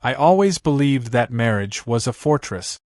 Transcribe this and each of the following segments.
I always believed that marriage was a fortress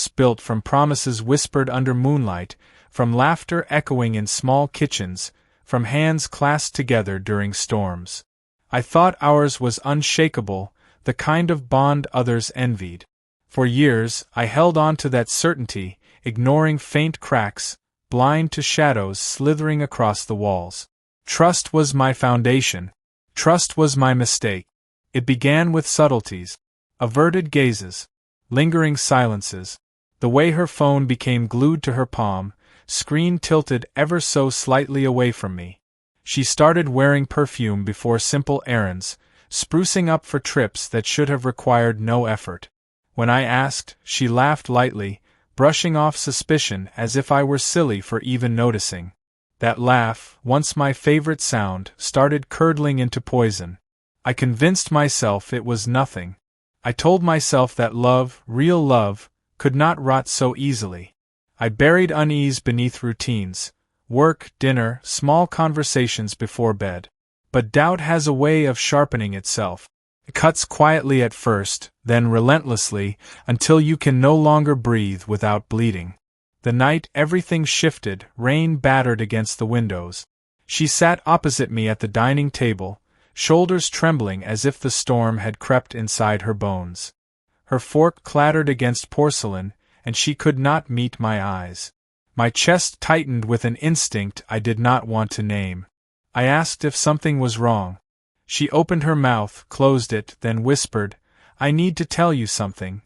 built from promises whispered under moonlight, from laughter echoing in small kitchens, from hands clasped together during storms. I thought ours was unshakable, the kind of bond others envied. For years, I held on to that certainty, ignoring faint cracks, blind to shadows slithering across the walls. Trust was my foundation. Trust was my mistake. It began with subtleties, averted gazes, lingering silences, the way her phone became glued to her palm, screen tilted ever so slightly away from me. She started wearing perfume before simple errands, sprucing up for trips that should have required no effort. When I asked, she laughed lightly, brushing off suspicion as if I were silly for even noticing. That laugh, once my favorite sound, started curdling into poison. I convinced myself it was nothing. I told myself that love, real love, could not rot so easily. I buried unease beneath routines, work, dinner, small conversations before bed. But doubt has a way of sharpening itself. It cuts quietly at first, then relentlessly, until you can no longer breathe without bleeding. The night everything shifted, rain battered against the windows. She sat opposite me at the dining table, shoulders trembling as if the storm had crept inside her bones. Her fork clattered against porcelain, and she could not meet my eyes. My chest tightened with an instinct I did not want to name. I asked if something was wrong. She opened her mouth, closed it, then whispered, "I need to tell you something."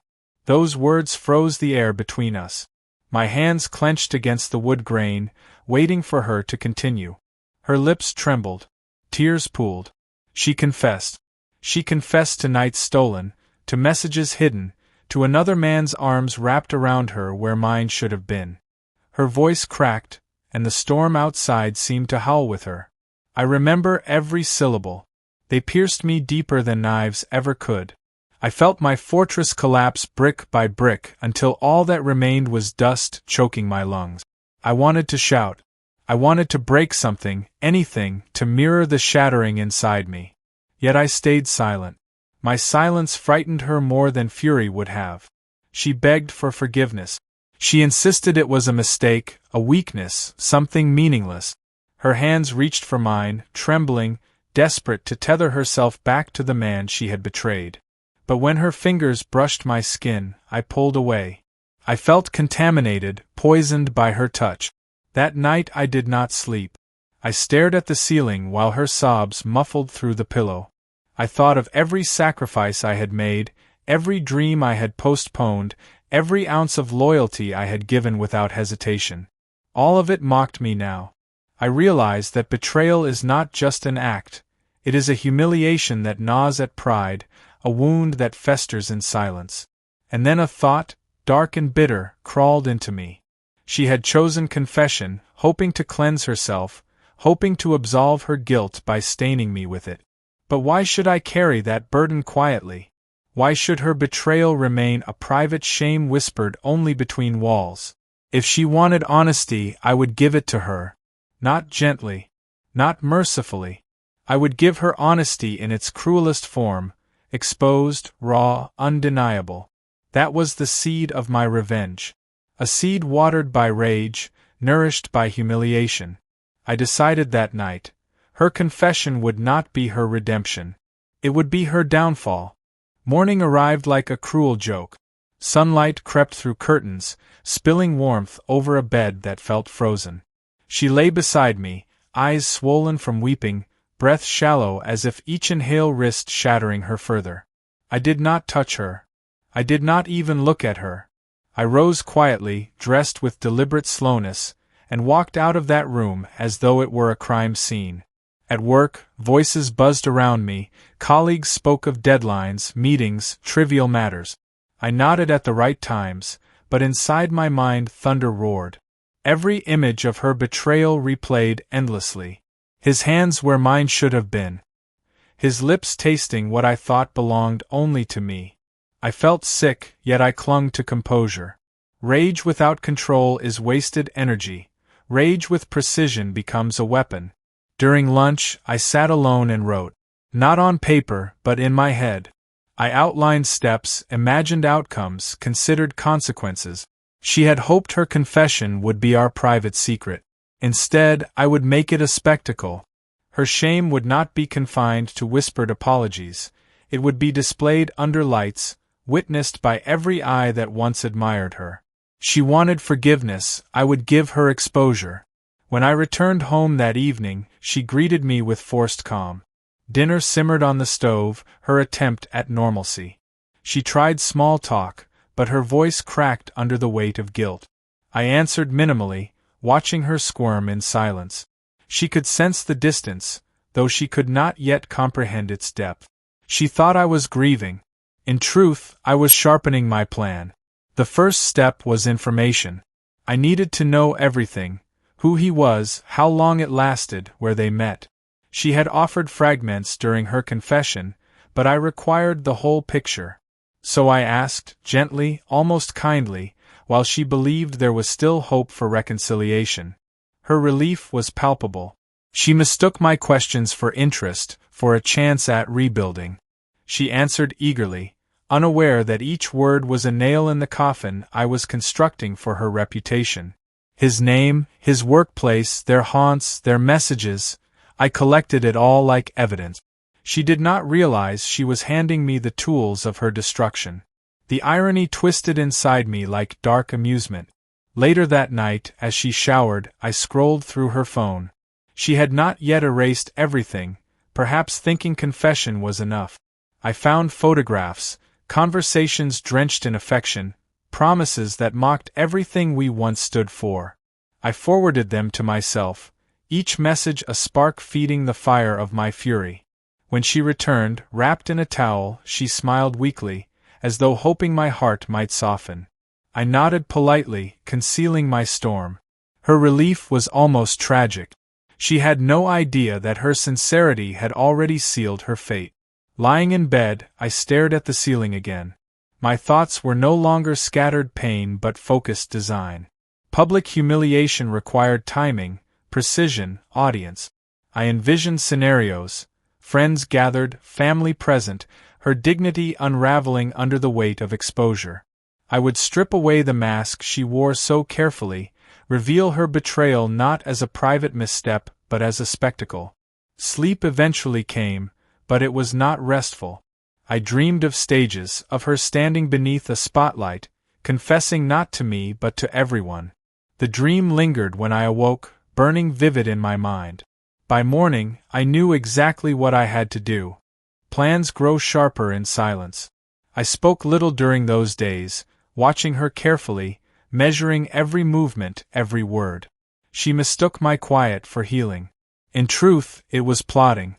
Those words froze the air between us. My hands clenched against the wood grain, waiting for her to continue. Her lips trembled. Tears pooled. She confessed. She confessed to nights stolen, to messages hidden, to another man's arms wrapped around her where mine should have been. Her voice cracked, and the storm outside seemed to howl with her. I remember every syllable. They pierced me deeper than knives ever could. I felt my fortress collapse brick by brick until all that remained was dust choking my lungs. I wanted to shout. I wanted to break something, anything, to mirror the shattering inside me. Yet I stayed silent. My silence frightened her more than fury would have. She begged for forgiveness. She insisted it was a mistake, a weakness, something meaningless. Her hands reached for mine, trembling, desperate to tether herself back to the man she had betrayed. But when her fingers brushed my skin, I pulled away. I felt contaminated, poisoned by her touch. That night I did not sleep. I stared at the ceiling while her sobs muffled through the pillow. I thought of every sacrifice I had made, every dream I had postponed, every ounce of loyalty I had given without hesitation. All of it mocked me now. I realized that betrayal is not just an act. It is a humiliation that gnaws at pride, a wound that festers in silence. And then a thought, dark and bitter, crawled into me. She had chosen confession, hoping to cleanse herself, hoping to absolve her guilt by staining me with it. But why should I carry that burden quietly? Why should her betrayal remain a private shame whispered only between walls? If she wanted honesty, I would give it to her. Not gently, not mercifully. I would give her honesty in its cruelest form, exposed, raw, undeniable. That was the seed of my revenge. A seed watered by rage, nourished by humiliation. I decided that night. Her confession would not be her redemption. It would be her downfall. Morning arrived like a cruel joke. Sunlight crept through curtains, spilling warmth over a bed that felt frozen. She lay beside me, eyes swollen from weeping, breath shallow as if each inhale risked shattering her further. I did not touch her. I did not even look at her. I rose quietly, dressed with deliberate slowness, and walked out of that room as though it were a crime scene. At work, voices buzzed around me, colleagues spoke of deadlines, meetings, trivial matters. I nodded at the right times, but inside my mind thunder roared. Every image of her betrayal replayed endlessly. His hands where mine should have been. His lips tasting what I thought belonged only to me. I felt sick, yet I clung to composure. Rage without control is wasted energy. Rage with precision becomes a weapon. During lunch, I sat alone and wrote. Not on paper, but in my head. I outlined steps, imagined outcomes, considered consequences. She had hoped her confession would be our private secret. Instead, I would make it a spectacle. Her shame would not be confined to whispered apologies. It would be displayed under lights, witnessed by every eye that once admired her. She wanted forgiveness, I would give her exposure. When I returned home that evening, she greeted me with forced calm. Dinner simmered on the stove, her attempt at normalcy. She tried small talk, but her voice cracked under the weight of guilt. I answered minimally, watching her squirm in silence. She could sense the distance, though she could not yet comprehend its depth. She thought I was grieving. In truth, I was sharpening my plan. The first step was information. I needed to know everything: who he was, how long it lasted, where they met. She had offered fragments during her confession, but I required the whole picture. So I asked, gently, almost kindly, while she believed there was still hope for reconciliation. Her relief was palpable. She mistook my questions for interest, for a chance at rebuilding. She answered eagerly, unaware that each word was a nail in the coffin I was constructing for her reputation. His name, his workplace, their haunts, their messages, I collected it all like evidence. She did not realize she was handing me the tools of her destruction. The irony twisted inside me like dark amusement. Later that night, as she showered, I scrolled through her phone. She had not yet erased everything, perhaps thinking confession was enough. I found photographs, conversations drenched in affection, promises that mocked everything we once stood for. I forwarded them to myself, each message a spark feeding the fire of my fury. When she returned, wrapped in a towel, she smiled weakly, as though hoping my heart might soften. I nodded politely, concealing my storm. Her relief was almost tragic. She had no idea that her sincerity had already sealed her fate. Lying in bed, I stared at the ceiling again. My thoughts were no longer scattered pain but focused design. Public humiliation required timing, precision, audience. I envisioned scenarios: friends gathered, family present, her dignity unraveling under the weight of exposure. I would strip away the mask she wore so carefully, reveal her betrayal not as a private misstep but as a spectacle. Sleep eventually came, but it was not restful. I dreamed of stages, of her standing beneath a spotlight, confessing not to me but to everyone. The dream lingered when I awoke, burning vivid in my mind. By morning, I knew exactly what I had to do. Plans grow sharper in silence. I spoke little during those days, watching her carefully, measuring every movement, every word. She mistook my quiet for healing. In truth, it was plotting.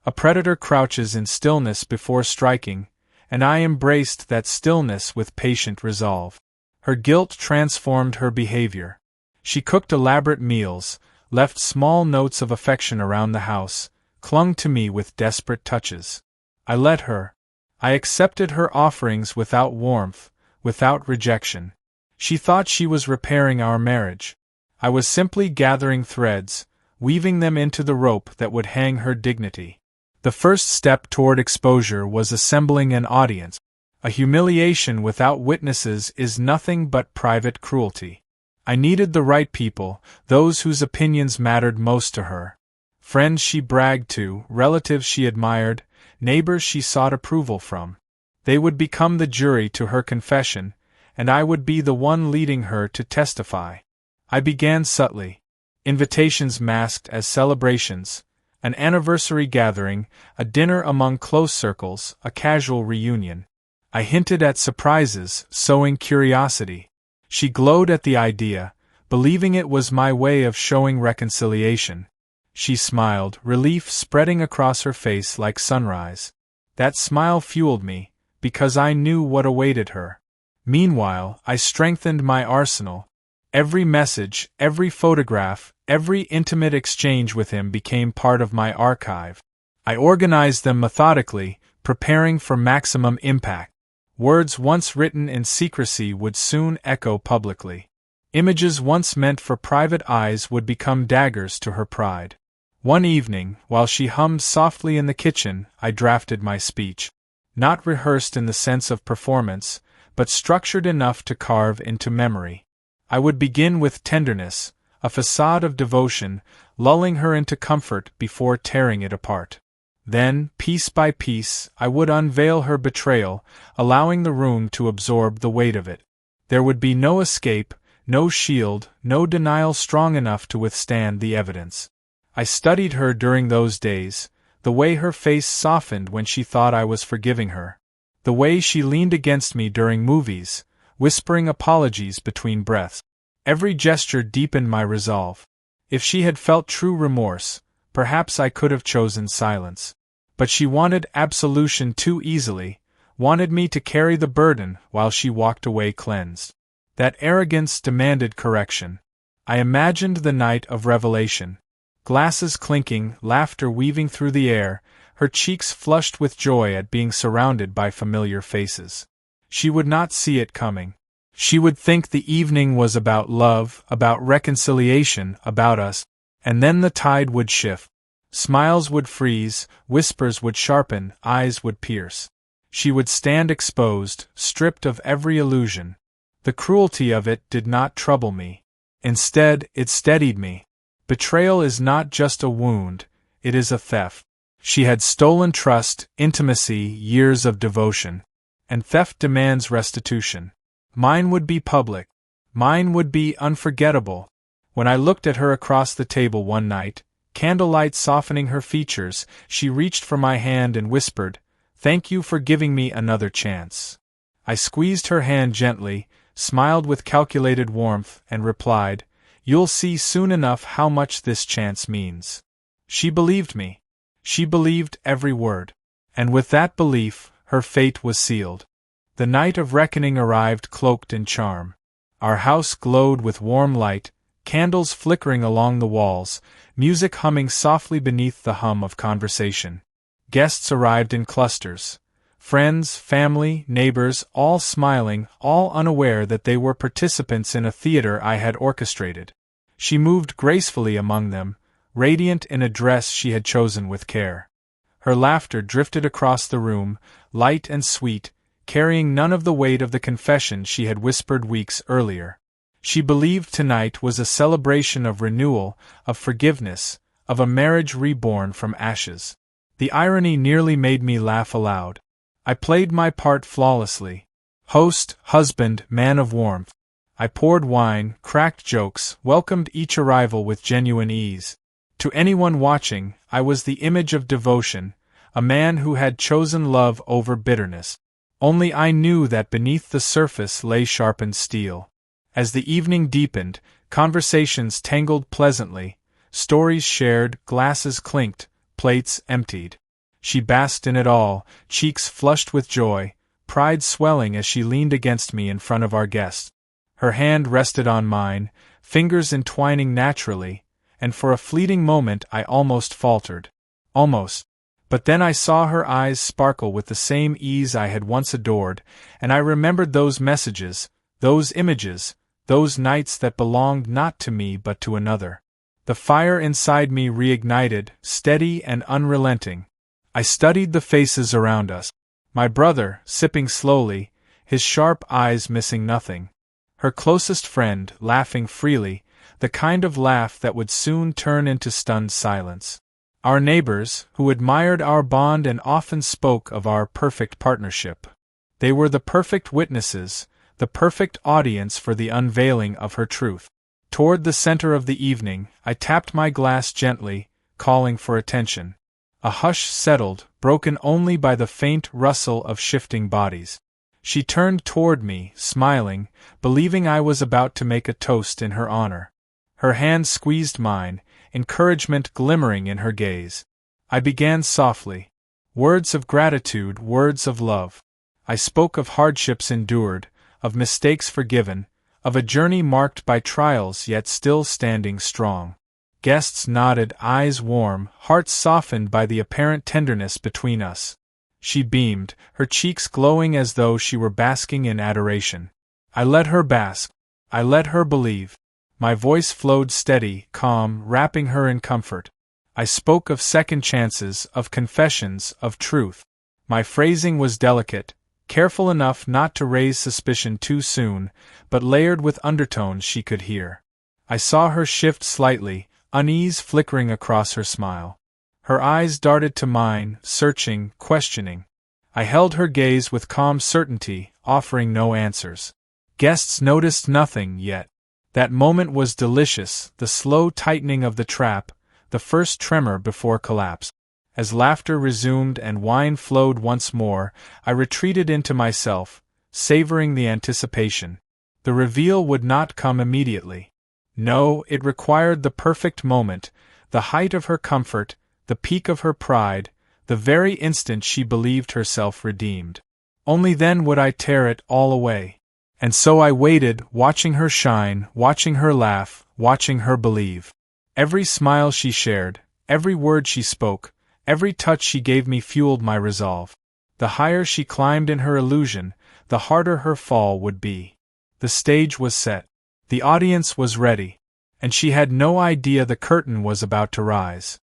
A predator crouches in stillness before striking, and I embraced that stillness with patient resolve. Her guilt transformed her behavior. She cooked elaborate meals, left small notes of affection around the house, clung to me with desperate touches. I let her. I accepted her offerings without warmth, without rejection. She thought she was repairing our marriage. I was simply gathering threads, weaving them into the rope that would hang her dignity. The first step toward exposure was assembling an audience. A humiliation without witnesses is nothing but private cruelty. I needed the right people, those whose opinions mattered most to her. Friends she bragged to, relatives she admired, neighbors she sought approval from. They would become the jury to her confession, and I would be the one leading her to testify. I began subtly. Invitations masked as celebrations, an anniversary gathering, a dinner among close circles, a casual reunion. I hinted at surprises, sowing curiosity. She glowed at the idea, believing it was my way of showing reconciliation. She smiled, relief spreading across her face like sunrise. That smile fueled me, because I knew what awaited her. Meanwhile, I strengthened my arsenal. Every message, every photograph, every intimate exchange with him became part of my archive. I organized them methodically, preparing for maximum impact. Words once written in secrecy would soon echo publicly. Images once meant for private eyes would become daggers to her pride. One evening, while she hummed softly in the kitchen, I drafted my speech. not rehearsed in the sense of performance, but structured enough to carve into memory. I would begin with tenderness, a facade of devotion, lulling her into comfort before tearing it apart. Then, piece by piece, I would unveil her betrayal, allowing the room to absorb the weight of it. There would be no escape, no shield, no denial strong enough to withstand the evidence. I studied her during those days, the way her face softened when she thought I was forgiving her. The way she leaned against me during movies, whispering apologies between breaths. Every gesture deepened my resolve. If she had felt true remorse, perhaps I could have chosen silence. But she wanted absolution too easily, wanted me to carry the burden while she walked away cleansed. That arrogance demanded correction. I imagined the night of revelation. Glasses clinking, laughter weaving through the air, her cheeks flushed with joy at being surrounded by familiar faces. She would not see it coming. She would think the evening was about love, about reconciliation, about us, and then the tide would shift. Smiles would freeze, whispers would sharpen, eyes would pierce. She would stand exposed, stripped of every illusion. The cruelty of it did not trouble me. Instead, it steadied me. Betrayal is not just a wound, it is a theft. She had stolen trust, intimacy, years of devotion. And theft demands restitution. Mine would be public. Mine would be unforgettable. When I looked at her across the table one night, candlelight softening her features, she reached for my hand and whispered, "Thank you for giving me another chance." I squeezed her hand gently, smiled with calculated warmth, and replied, "You'll see soon enough how much this chance means." She believed me. She believed every word. And with that belief, her fate was sealed. The night of reckoning arrived cloaked in charm. Our house glowed with warm light, candles flickering along the walls, music humming softly beneath the hum of conversation. Guests arrived in clusters. Friends, family, neighbors, all smiling, all unaware that they were participants in a theater I had orchestrated. She moved gracefully among them, radiant in a dress she had chosen with care. Her laughter drifted across the room, light and sweet, carrying none of the weight of the confession she had whispered weeks earlier. She believed tonight was a celebration of renewal, of forgiveness, of a marriage reborn from ashes. The irony nearly made me laugh aloud. I played my part flawlessly. Host, husband, man of warmth. I poured wine, cracked jokes, welcomed each arrival with genuine ease. To anyone watching, I was the image of devotion, a man who had chosen love over bitterness. Only I knew that beneath the surface lay sharpened steel. As the evening deepened, conversations tangled pleasantly, stories shared, glasses clinked, plates emptied. She basked in it all, cheeks flushed with joy, pride swelling as she leaned against me in front of our guests. Her hand rested on mine, fingers entwining naturally, and for a fleeting moment I almost faltered. Almost. But then I saw her eyes sparkle with the same ease I had once adored, and I remembered those messages, those images, those nights that belonged not to me but to another. The fire inside me reignited, steady and unrelenting. I studied the faces around us. My brother, sipping slowly, his sharp eyes missing nothing. Her closest friend, laughing freely, the kind of laugh that would soon turn into stunned silence. Our neighbors, who admired our bond and often spoke of our perfect partnership. They were the perfect witnesses, the perfect audience for the unveiling of her truth. Toward the center of the evening, I tapped my glass gently, calling for attention. A hush settled, broken only by the faint rustle of shifting bodies. She turned toward me, smiling, believing I was about to make a toast in her honor. Her hand squeezed mine, encouragement glimmering in her gaze. I began softly. Words of gratitude, words of love. I spoke of hardships endured, of mistakes forgiven, of a journey marked by trials yet still standing strong. Guests nodded, eyes warm, hearts softened by the apparent tenderness between us. She beamed, her cheeks glowing as though she were basking in adoration. I let her bask. I let her believe. My voice flowed steady, calm, wrapping her in comfort. I spoke of second chances, of confessions, of truth. My phrasing was delicate, careful enough not to raise suspicion too soon, but layered with undertones she could hear. I saw her shift slightly, unease flickering across her smile. Her eyes darted to mine, searching, questioning. I held her gaze with calm certainty, offering no answers. Guests noticed nothing yet. That moment was delicious, the slow tightening of the trap, the first tremor before collapse. As laughter resumed and wine flowed once more, I retreated into myself, savoring the anticipation. The reveal would not come immediately. No, it required the perfect moment, the height of her comfort, the peak of her pride, the very instant she believed herself redeemed. Only then would I tear it all away. And so I waited, watching her shine, watching her laugh, watching her believe. Every smile she shared, every word she spoke, every touch she gave me fueled my resolve. The higher she climbed in her illusion, the harder her fall would be. The stage was set. The audience was ready. And she had no idea the curtain was about to rise.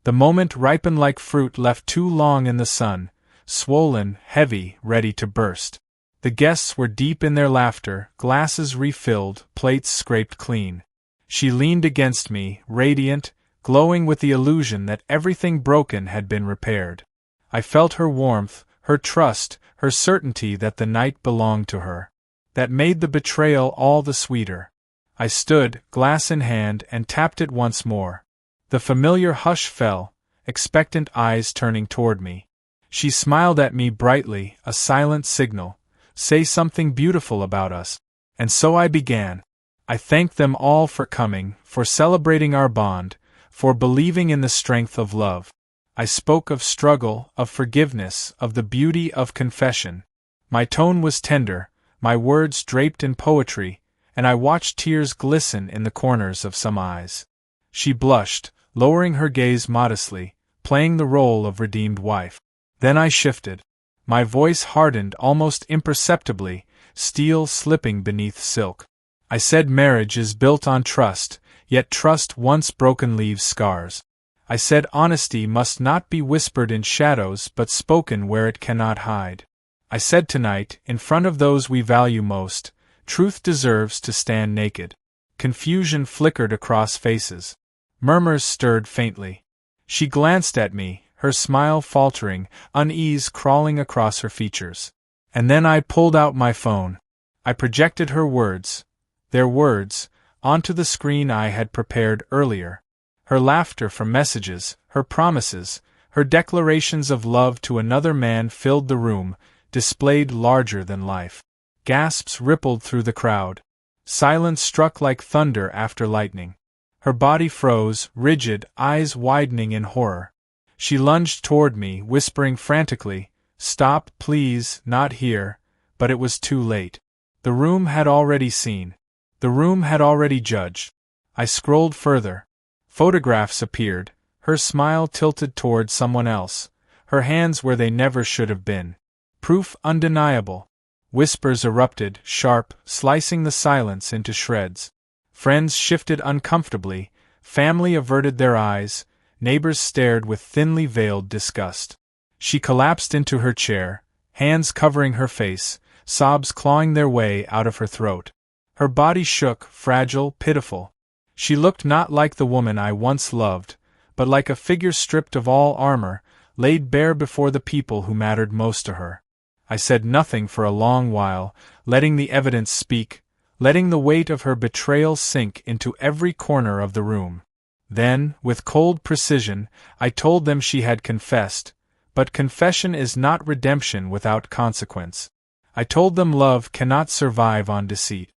The moment ripened like fruit left too long in the sun, swollen, heavy, ready to burst. The guests were deep in their laughter, glasses refilled, plates scraped clean. She leaned against me, radiant, glowing with the illusion that everything broken had been repaired. I felt her warmth, her trust, her certainty that the night belonged to her. That made the betrayal all the sweeter. I stood, glass in hand, and tapped it once more. The familiar hush fell, expectant eyes turning toward me. She smiled at me brightly, a silent signal. Say something beautiful about us. And so I began. I thanked them all for coming, for celebrating our bond, for believing in the strength of love. I spoke of struggle, of forgiveness, of the beauty of confession. My tone was tender, my words draped in poetry, and I watched tears glisten in the corners of some eyes. She blushed, lowering her gaze modestly, playing the role of redeemed wife. Then I shifted. My voice hardened almost imperceptibly, steel slipping beneath silk. I said marriage is built on trust, yet trust once broken leaves scars. I said honesty must not be whispered in shadows but spoken where it cannot hide. I said tonight, in front of those we value most, truth deserves to stand naked. Confusion flickered across faces. Murmurs stirred faintly. She glanced at me, her smile faltering, unease crawling across her features. And then I pulled out my phone. I projected her words, their words, onto the screen I had prepared earlier. Her laughter from messages, her promises, her declarations of love to another man filled the room, displayed larger than life. Gasps rippled through the crowd. Silence struck like thunder after lightning. Her body froze, rigid, eyes widening in horror. She lunged toward me, whispering frantically, "Stop, please, not here," but it was too late. The room had already seen. The room had already judged. I scrolled further. Photographs appeared, her smile tilted toward someone else, her hands where they never should have been. Proof undeniable. Whispers erupted, sharp, slicing the silence into shreds. Friends shifted uncomfortably, family averted their eyes, neighbors stared with thinly veiled disgust. She collapsed into her chair, hands covering her face, sobs clawing their way out of her throat. Her body shook, fragile, pitiful. She looked not like the woman I once loved, but like a figure stripped of all armor, laid bare before the people who mattered most to her. I said nothing for a long while, letting the evidence speak, letting the weight of her betrayal sink into every corner of the room. Then, with cold precision, I told them she had confessed, but confession is not redemption without consequence. I told them love cannot survive on deceit.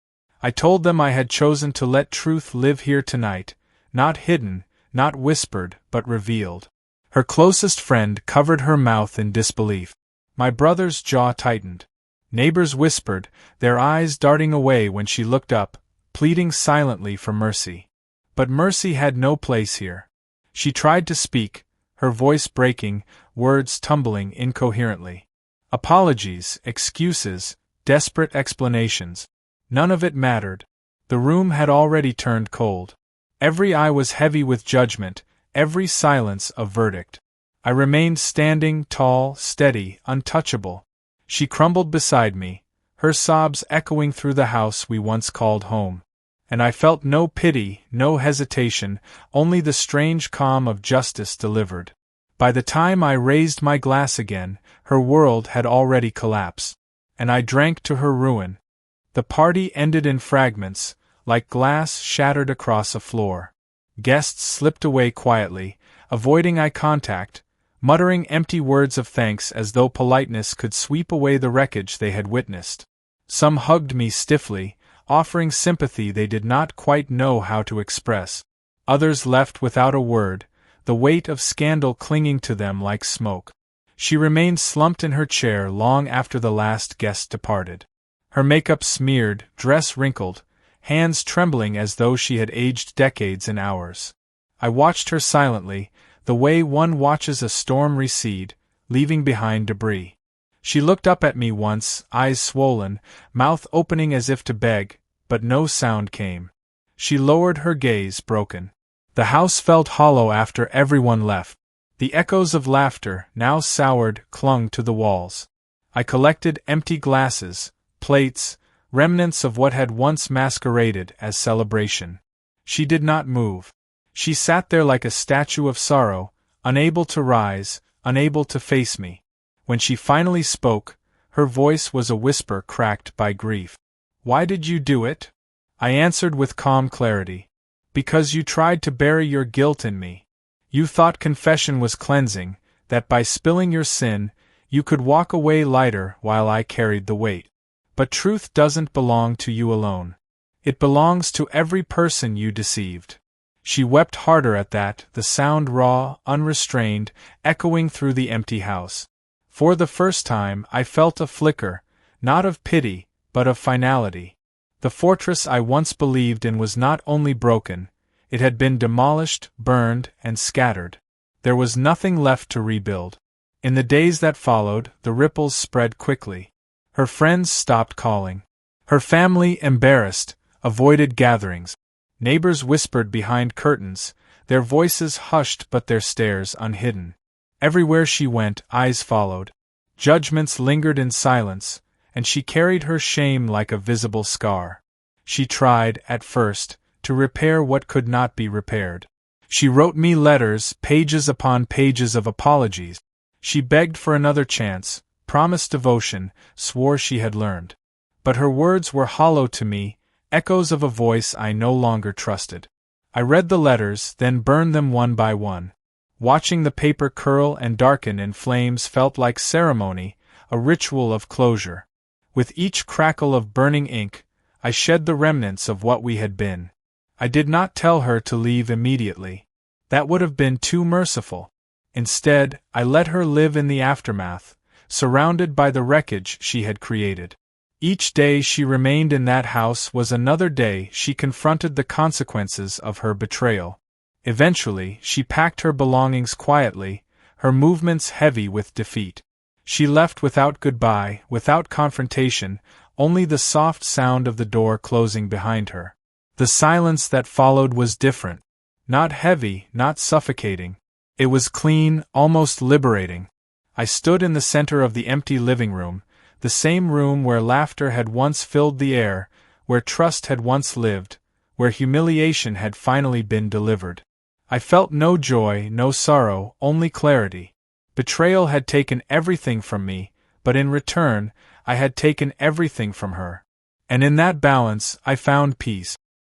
I told them I had chosen to let truth live here tonight, not hidden, not whispered, but revealed. Her closest friend covered her mouth in disbelief. My brother's jaw tightened. Neighbors whispered, their eyes darting away when she looked up, pleading silently for mercy. But mercy had no place here. She tried to speak, her voice breaking, words tumbling incoherently. Apologies, excuses, desperate explanations. None of it mattered. The room had already turned cold. Every eye was heavy with judgment, every silence a verdict. I remained standing, tall, steady, untouchable. She crumbled beside me, her sobs echoing through the house we once called home. And I felt no pity, no hesitation, only the strange calm of justice delivered. By the time I raised my glass again, her world had already collapsed. And I drank to her ruin. The party ended in fragments, like glass shattered across a floor. Guests slipped away quietly, avoiding eye contact, muttering empty words of thanks as though politeness could sweep away the wreckage they had witnessed. Some hugged me stiffly, offering sympathy they did not quite know how to express. Others left without a word, the weight of scandal clinging to them like smoke. She remained slumped in her chair long after the last guest departed. Her makeup smeared, dress wrinkled, hands trembling as though she had aged decades in hours. I watched her silently, the way one watches a storm recede, leaving behind debris. She looked up at me once, eyes swollen, mouth opening as if to beg, but no sound came. She lowered her gaze, broken. The house felt hollow after everyone left. The echoes of laughter, now soured, clung to the walls. I collected empty glasses, plates, remnants of what had once masqueraded as celebration. She did not move. She sat there like a statue of sorrow, unable to rise, unable to face me. When she finally spoke, her voice was a whisper cracked by grief. "Why did you do it?" I answered with calm clarity. "Because you tried to bury your guilt in me. You thought confession was cleansing, that by spilling your sin, you could walk away lighter while I carried the weight. But truth doesn't belong to you alone. It belongs to every person you deceived." She wept harder at that, the sound raw, unrestrained, echoing through the empty house. For the first time, I felt a flicker, not of pity, but of finality. The fortress I once believed in was not only broken, it had been demolished, burned, and scattered. There was nothing left to rebuild. In the days that followed, the ripples spread quickly. Her friends stopped calling. Her family, embarrassed, avoided gatherings. Neighbors whispered behind curtains, their voices hushed but their stares unhidden. Everywhere she went, eyes followed. Judgments lingered in silence, and she carried her shame like a visible scar. She tried, at first, to repair what could not be repaired. She wrote me letters, pages upon pages of apologies. She begged for another chance, promised devotion, swore she had learned. But her words were hollow to me, echoes of a voice I no longer trusted. I read the letters, then burned them one by one. Watching the paper curl and darken in flames felt like ceremony, a ritual of closure. With each crackle of burning ink, I shed the remnants of what we had been. I did not tell her to leave immediately. That would have been too merciful. Instead, I let her live in the aftermath, surrounded by the wreckage she had created. Each day she remained in that house was another day she confronted the consequences of her betrayal. Eventually, she packed her belongings quietly, her movements heavy with defeat. She left without goodbye, without confrontation, only the soft sound of the door closing behind her. The silence that followed was different. Not heavy, not suffocating. It was clean, almost liberating. I stood in the center of the empty living room, the same room where laughter had once filled the air, where trust had once lived, where humiliation had finally been delivered. I felt no joy, no sorrow, only clarity. Betrayal had taken everything from me, but in return, I had taken everything from her. And in that balance, I found peace.